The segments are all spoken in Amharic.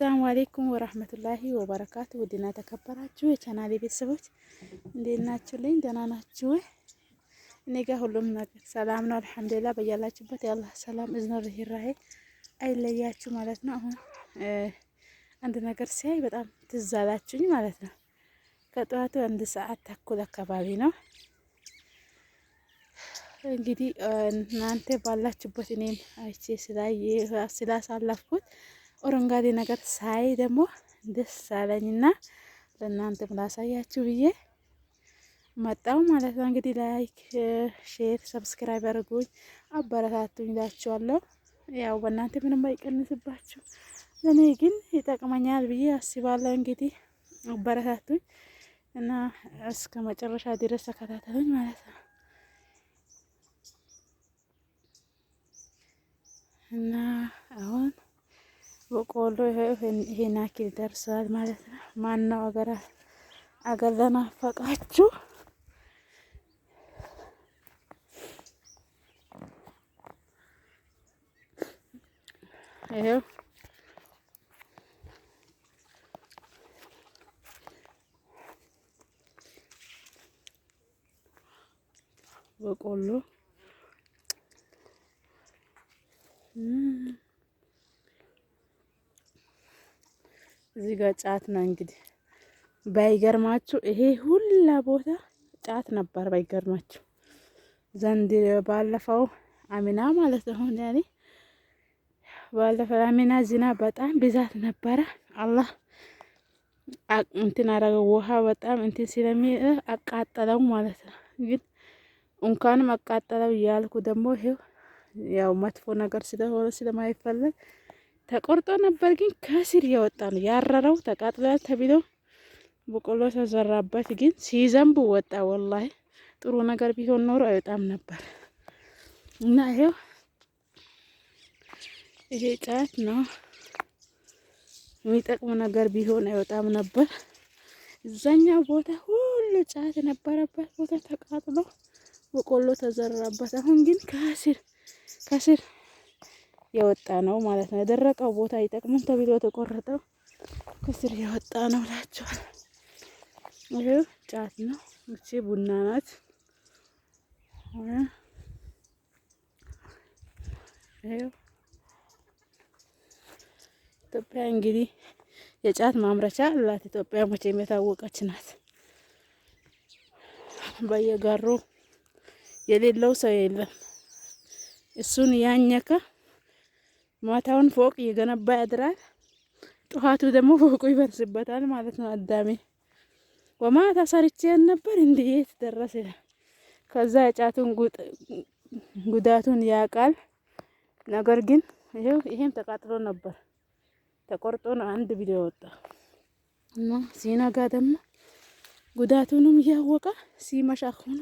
አሰላሙ አሌይኩም ወራህመቱላሂ ወበረካቱ። ውድና ተከበራችሁ የቻናሌ ቤተሰቦች እንዴት ናችሁልኝ? ደህና ናችሁ ወይ? እኔ ጋር ሁሉም ነገር ሰላም ነው አልሐምዱሊላህ። በያላችሁበት የአላህ ሰላም እዝነት ርህራሄ አይለያችሁ ማለት ነው። አሁን አንድ ነገር ሲያይ በጣም ትዝ አላችሁኝ ማለት ነው። ከጠዋቱ 1 ሰዓት ተኩል አካባቢ ነው እንግዲህ እናንተ ባላችሁበት እኔም አይቼ ስላሳለፍኩት አረንጓዴ ነገር ሳይ ደግሞ ደስ አለኝና ለእናንተም ላሳያችሁ ብዬ መጣው ማለት ነው። እንግዲህ ላይክ፣ ሼር፣ ሰብስክራይብ አድርጉኝ አበረታቱኝ እላችኋለሁ። ያው በእናንተ ምንም አይቀንስባችሁ፣ ለኔ ግን ይጠቅመኛል ብዬ አስባለሁ። እንግዲህ አበረታቱኝ እና እስከ መጨረሻ ድረስ ተከታተሉኝ ማለት ነው። እና አሁን በቆሎ ይሄን ያክል ደርሷል ማለት ነው። ማነው አገር ለናፈቃችሁ ይሄው በቆሎ እዚህ ጋር ጫት ነው እንግዲህ ባይገርማችሁ፣ ይሄ ሁላ ቦታ ጫት ነበር። ባይገርማችሁ ዘንድ ባለፈው አሚና ማለት ነው ያኔ ባለፈው አሚና ዝናብ በጣም ብዛት ነበረ። አላህ እንትን አረገው፣ ውሃ በጣም እንትን ስለሚ አቃጠለው ማለት ነው። ግን እንኳንም አቃጠለው እያልኩ ደግሞ ይሄው ያው መጥፎ ነገር ስለሆነ ስለማይፈለግ ተቆርጦ ነበር። ግን ከስር የወጣ ነው ያረረው። ተቃጥሏል ተብሎ በቆሎ ተዘራበት፣ ግን ሲዘንብ ወጣ። ወላሂ ጥሩ ነገር ቢሆን ኖሮ አይወጣም ነበር። እና ይሄ ጫት ነው የሚጠቅም ነገር ቢሆን አይወጣም ነበር። እዛኛው ቦታ ሁሉ ጫት የነበረበት ቦታ ተቃጥሎ በቆሎ ተዘራበት። አሁን ግን ከስር የወጣ ነው ማለት ነው። የደረቀው ቦታ አይጠቅምም ተብሎ ተቆረጠው ከስር የወጣ ነው እላቸዋል። ይሄው ጫት ነው። እቺ ቡና ናት። ይሄው ኢትዮጵያ እንግዲህ የጫት ማምረቻ አላት። ኢትዮጵያ መቼም የታወቀች ናት። በየጋሩ የሌለው ሰው የለም። እሱን ያኘከ ማታውን ፎቅ እየገነባ ያድራል። ጠዋቱ ደግሞ ፎቁ ይፈርስበታል ማለት ነው። አዳሜ ወማታ ሰርቼ ነበር እንዴት ደረሰ። ከዛ የጫቱን ጉዳቱን ያውቃል። ነገር ግን ይሄም ተቃጥሎ ነበር፣ ተቆርጦ ነው አንድ ቪዲዮ ወጣ እና ሲነጋ ደግሞ ጉዳቱንም እያወቀ ሲመሻखኑ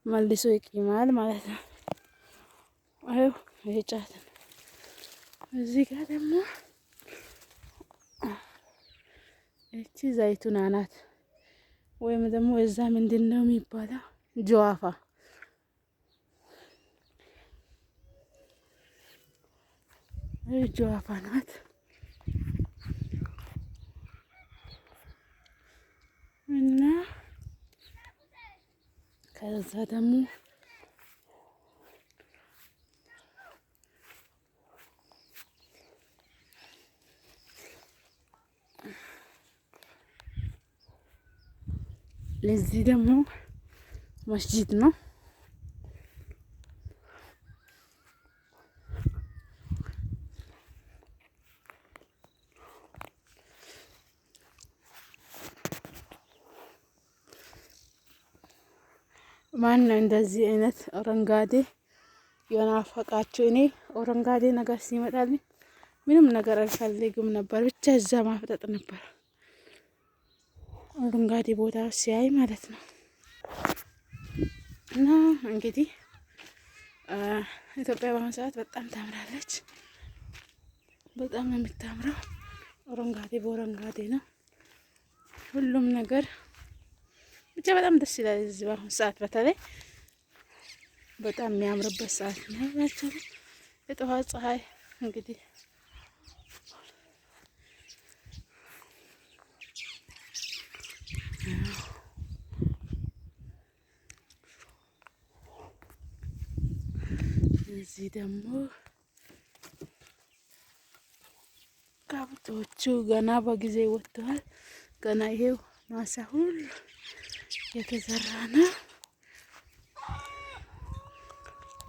መልሶ ይቂማል ማለት ነው። ይሄ ጫት ነው። እዚህ ጋር ደግሞ እቺ ዘይቱና ናት፣ ወይም ደግሞ እዛ ምንድነው የሚባለው ጀዋፋ። ጀዋፋ ናት እና ከዛ ደግሞ ለዚህ ደግሞ መስጂድ ነው። ማን ነው እንደዚህ አይነት አረንጓዴ የናፈቃችሁ? እኔ አረንጓዴ ነገር ሲመጣልኝ ምንም ነገር አልፈልግም ነበር፣ ብቻ እዛ ማፍጠጥ ነበር አረንጓዴ ቦታ ሲያይ ማለት ነው። እና እንግዲህ ኢትዮጵያ በአሁኑ ሰዓት በጣም ታምራለች። በጣም ነው የምታምረው። አረንጓዴ በአረንጓዴ ነው ሁሉም ነገር። ብቻ በጣም ደስ ይላል። እዚህ በአሁኑ ሰዓት በተለይ በጣም የሚያምርበት ሰዓት ነው ያላችሁ። የጠዋት ፀሐይ እንግዲህ እዚህ ደግሞ ከብቶቹ ገና በጊዜ ወጥተዋል። ገና ይሄው ማሳ ሁሉ የተዘራ ነው።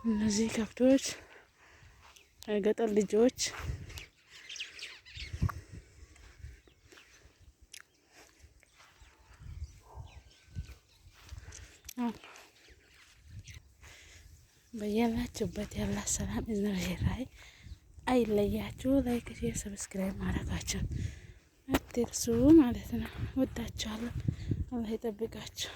እነዚህ ከብቶች የገጠር ልጆች በያላችሁበት ያላ ሰላም እዝነራይ አይለያችሁ። ላይክ፣ ሼር፣ ሰብስክራይብ ማድረጋችሁን አትርሱ ማለት ነው። ወዳችኋለሁ። አላህ ይጠብቃችሁ።